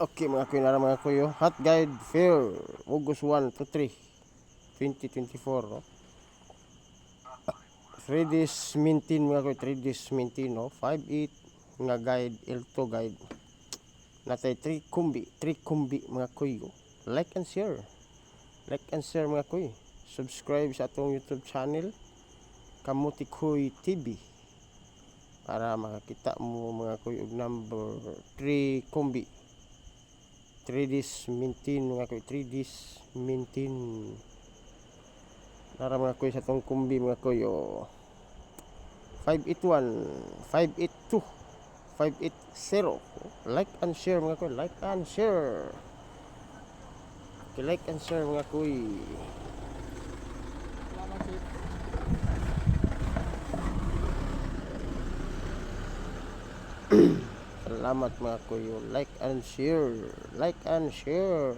Okay mga kuy, nara mga kuy, Hot Guide Fair August 1 to 3 2024, no? 3 days maintain mga kuy, 3 days maintain, no? 5-8 nga guide, L2 guide. Natay 3 kumbi mga kuy, oh. Like and share. Like and share mga kuy. Subscribe sa atong YouTube channel, Kamuti Kuy TV, para makakita mo mga kuy og number 3 kumbi. 3 days maintain mga kuy, 3 days maintain. Nara mga kuy sa tong kumbi mga kuy, 581, 582, 580. Like and share mga kuy, like and share. Okay, like and share mga kuy. Salamat mga kuy, like and share, like and share.